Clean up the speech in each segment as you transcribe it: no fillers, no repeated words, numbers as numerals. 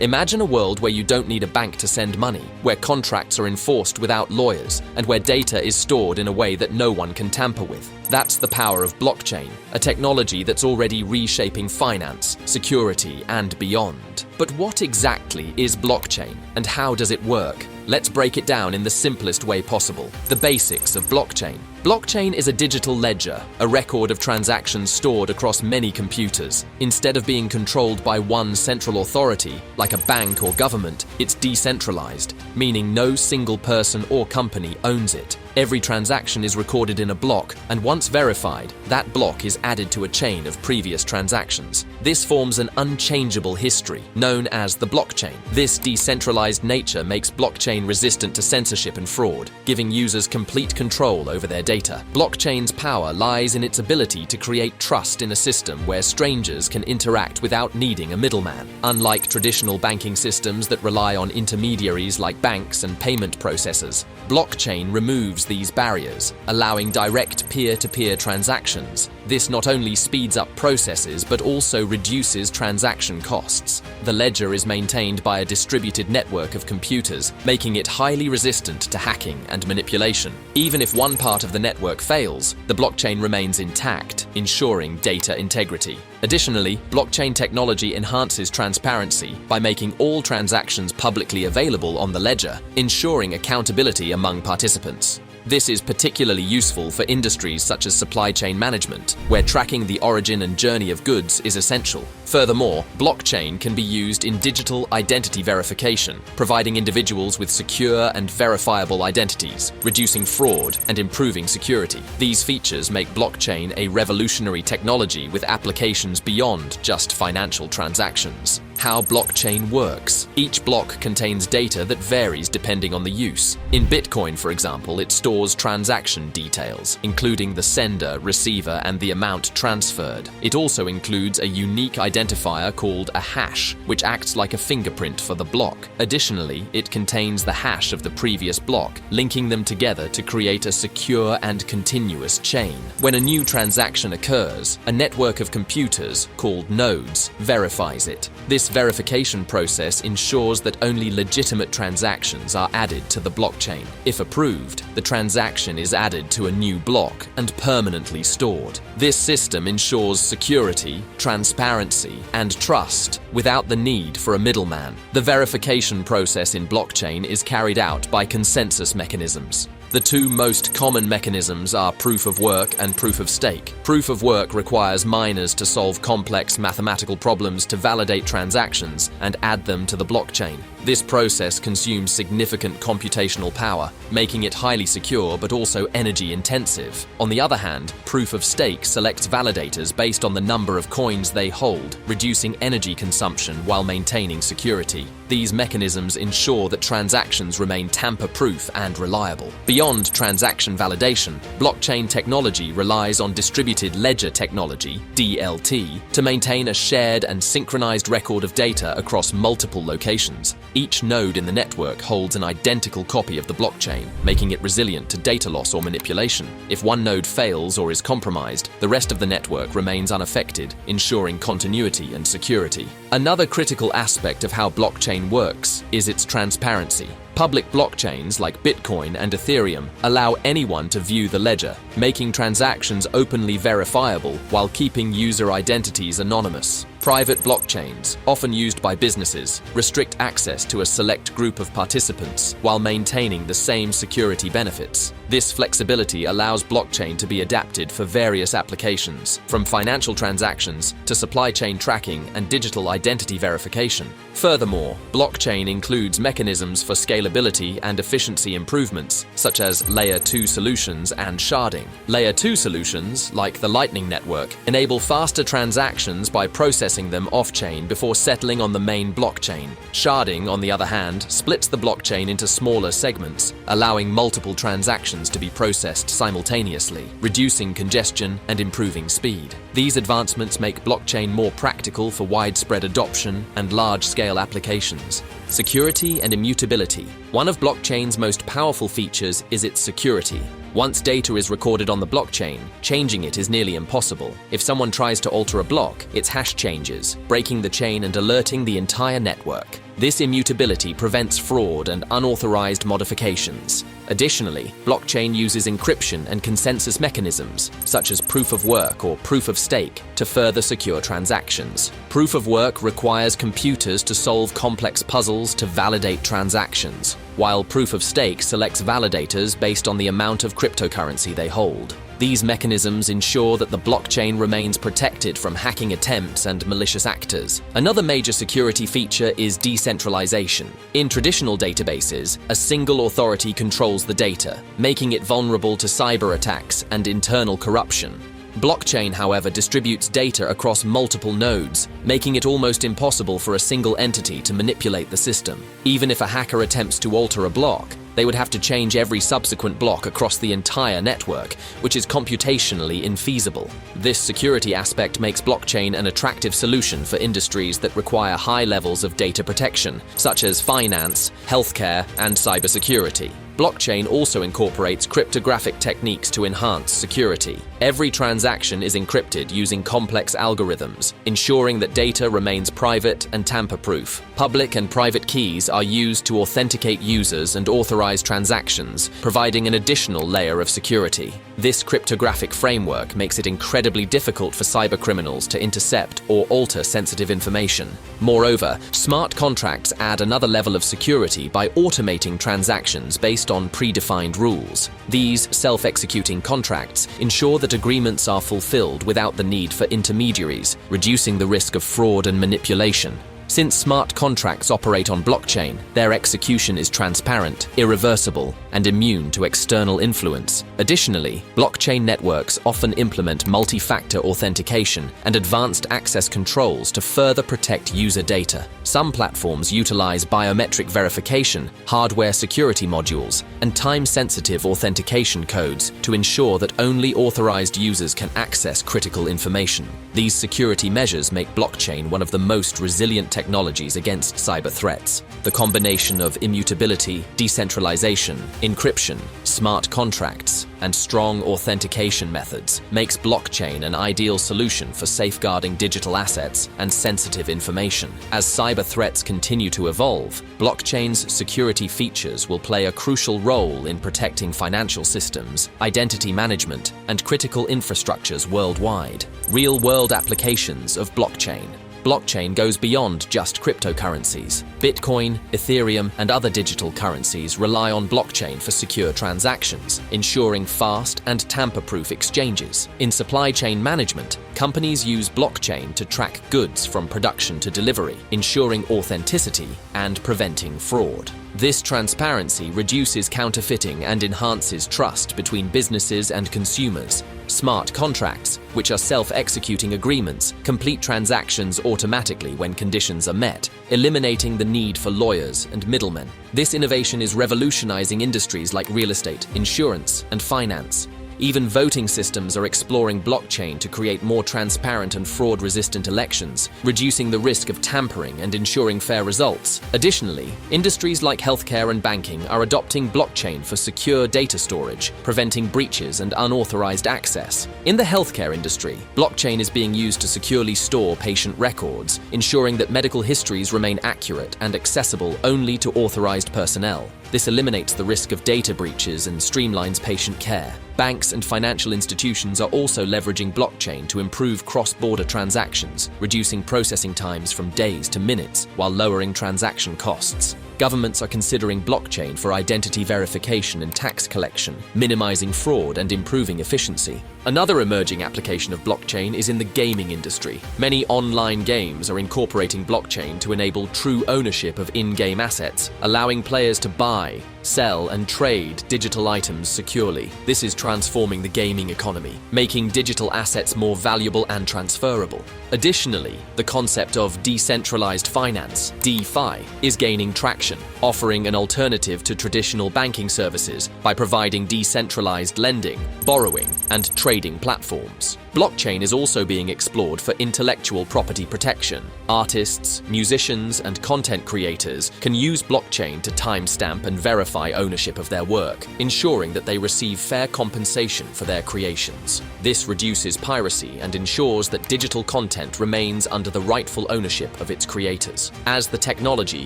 Imagine a world where you don't need a bank to send money, where contracts are enforced without lawyers, and where data is stored in a way that no one can tamper with. That's the power of blockchain, a technology that's already reshaping finance, security, and beyond. But what exactly is blockchain, and how does it work? Let's break it down in the simplest way possible. The basics of blockchain. Blockchain is a digital ledger, a record of transactions stored across many computers. Instead of being controlled by one central authority, like a bank or government, it's decentralized, meaning no single person or company owns it. Every transaction is recorded in a block, and once verified, that block is added to a chain of previous transactions. This forms an unchangeable history, known as the blockchain. This decentralized nature makes blockchain resistant to censorship and fraud, giving users complete control over their data. Blockchain's power lies in its ability to create trust in a system where strangers can interact without needing a middleman. Unlike traditional banking systems that rely on intermediaries like banks and payment processors, blockchain removes these barriers, allowing direct peer-to-peer transactions. This not only speeds up processes but also reduces transaction costs. The ledger is maintained by a distributed network of computers, making it highly resistant to hacking and manipulation. Even if one part of the network fails, the blockchain remains intact, ensuring data integrity. Additionally, blockchain technology enhances transparency by making all transactions publicly available on the ledger, ensuring accountability among participants. This is particularly useful for industries such as supply chain management, where tracking the origin and journey of goods is essential. Furthermore, blockchain can be used in digital identity verification, providing individuals with secure and verifiable identities, reducing fraud and improving security. These features make blockchain a revolutionary technology with applications beyond just financial transactions. How blockchain works. Each block contains data that varies depending on the use. In Bitcoin, for example, it stores transaction details, including the sender, receiver, and the amount transferred. It also includes a unique identifier called a hash, which acts like a fingerprint for the block. Additionally, it contains the hash of the previous block, linking them together to create a secure and continuous chain. When a new transaction occurs, a network of computers, called nodes, verifies it. This verification process ensures that only legitimate transactions are added to the blockchain. If approved, the transaction is added to a new block and permanently stored. This system ensures security, transparency, and trust without the need for a middleman. The verification process in blockchain is carried out by consensus mechanisms. The two most common mechanisms are proof of work and proof of stake. Proof of work requires miners to solve complex mathematical problems to validate transactions and add them to the blockchain. This process consumes significant computational power, making it highly secure but also energy intensive. On the other hand, proof of stake selects validators based on the number of coins they hold, reducing energy consumption while maintaining security. These mechanisms ensure that transactions remain tamper-proof and reliable. Beyond transaction validation, blockchain technology relies on distributed ledger technology, DLT, to maintain a shared and synchronized record of data across multiple locations. Each node in the network holds an identical copy of the blockchain, making it resilient to data loss or manipulation. If one node fails or is compromised, the rest of the network remains unaffected, ensuring continuity and security. Another critical aspect of how blockchain works is its transparency. Public blockchains like Bitcoin and Ethereum allow anyone to view the ledger, making transactions openly verifiable while keeping user identities anonymous. Private blockchains, often used by businesses, restrict access to a select group of participants while maintaining the same security benefits. This flexibility allows blockchain to be adapted for various applications, from financial transactions to supply chain tracking and digital identity verification. Furthermore, blockchain includes mechanisms for scalability and efficiency improvements, such as Layer 2 solutions and sharding. Layer 2 solutions, like the Lightning Network, enable faster transactions by processing them off-chain before settling on the main blockchain. Sharding, on the other hand, splits the blockchain into smaller segments, allowing multiple transactions to be processed simultaneously, reducing congestion and improving speed. These advancements make blockchain more practical for widespread adoption and large-scale applications. Security and immutability. One of blockchain's most powerful features is its security. Once data is recorded on the blockchain, changing it is nearly impossible. If someone tries to alter a block, its hash changes, breaking the chain and alerting the entire network. This immutability prevents fraud and unauthorized modifications. Additionally, blockchain uses encryption and consensus mechanisms, such as proof of work or proof of stake, to further secure transactions. Proof of work requires computers to solve complex puzzles to validate transactions, while proof of stake selects validators based on the amount of cryptocurrency they hold. These mechanisms ensure that the blockchain remains protected from hacking attempts and malicious actors. Another major security feature is decentralization. In traditional databases, a single authority controls the data, making it vulnerable to cyber attacks and internal corruption. Blockchain, however, distributes data across multiple nodes, making it almost impossible for a single entity to manipulate the system. Even if a hacker attempts to alter a block, they would have to change every subsequent block across the entire network, which is computationally infeasible. This security aspect makes blockchain an attractive solution for industries that require high levels of data protection, such as finance, healthcare, and cybersecurity. Blockchain also incorporates cryptographic techniques to enhance security. Every transaction is encrypted using complex algorithms, ensuring that data remains private and tamper-proof. Public and private keys are used to authenticate users and authorize transactions, providing an additional layer of security. This cryptographic framework makes it incredibly difficult for cybercriminals to intercept or alter sensitive information. Moreover, smart contracts add another level of security by automating transactions based on predefined rules. These self-executing contracts ensure that agreements are fulfilled without the need for intermediaries, reducing the risk of fraud and manipulation. Since smart contracts operate on blockchain, their execution is transparent, irreversible, and immune to external influence. Additionally, blockchain networks often implement multi-factor authentication and advanced access controls to further protect user data. Some platforms utilize biometric verification, hardware security modules, and time-sensitive authentication codes to ensure that only authorized users can access critical information. These security measures make blockchain one of the most resilient technologies against cyber threats. The combination of immutability, decentralization, encryption, smart contracts, and strong authentication methods makes blockchain an ideal solution for safeguarding digital assets and sensitive information. As cyber threats continue to evolve, blockchain's security features will play a crucial role in protecting financial systems, identity management, and critical infrastructures worldwide. Real-world applications of blockchain. Blockchain goes beyond just cryptocurrencies. Bitcoin, Ethereum, and other digital currencies rely on blockchain for secure transactions, ensuring fast and tamper-proof exchanges. In supply chain management, companies use blockchain to track goods from production to delivery, ensuring authenticity and preventing fraud. This transparency reduces counterfeiting and enhances trust between businesses and consumers. Smart contracts, which are self-executing agreements, complete transactions automatically when conditions are met, eliminating the need for lawyers and middlemen. This innovation is revolutionizing industries like real estate, insurance, and finance. Even voting systems are exploring blockchain to create more transparent and fraud-resistant elections, reducing the risk of tampering and ensuring fair results. Additionally, industries like healthcare and banking are adopting blockchain for secure data storage, preventing breaches and unauthorized access. In the healthcare industry, blockchain is being used to securely store patient records, ensuring that medical histories remain accurate and accessible only to authorized personnel. This eliminates the risk of data breaches and streamlines patient care. Banks and financial institutions are also leveraging blockchain to improve cross-border transactions, reducing processing times from days to minutes while lowering transaction costs. Governments are considering blockchain for identity verification and tax collection, minimizing fraud and improving efficiency. Another emerging application of blockchain is in the gaming industry. Many online games are incorporating blockchain to enable true ownership of in-game assets, allowing players to buy, sell, and trade digital items securely. This is transforming the gaming economy, making digital assets more valuable and transferable. Additionally, the concept of decentralized finance, DeFi, is gaining traction, offering an alternative to traditional banking services by providing decentralized lending, borrowing, and trading platforms. platforms. Blockchain is also being explored for intellectual property protection. Artists, musicians, and content creators can use blockchain to timestamp and verify ownership of their work, ensuring that they receive fair compensation for their creations. This reduces piracy and ensures that digital content remains under the rightful ownership of its creators. As the technology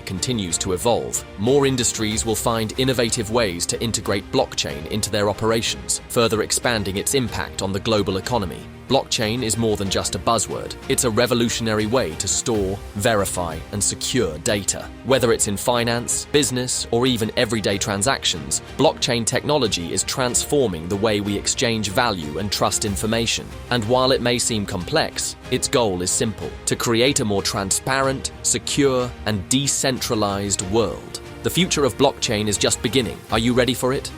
continues to evolve, more industries will find innovative ways to integrate blockchain into their operations, further expanding its impact on the global economy. Blockchain is more than just a buzzword. It's a revolutionary way to store, verify, and secure data. Whether it's in finance, business, or even everyday transactions, blockchain technology is transforming the way we exchange value and trust information. And while it may seem complex, its goal is simple: to create a more transparent, secure, and decentralized world. The future of blockchain is just beginning. Are you ready for it?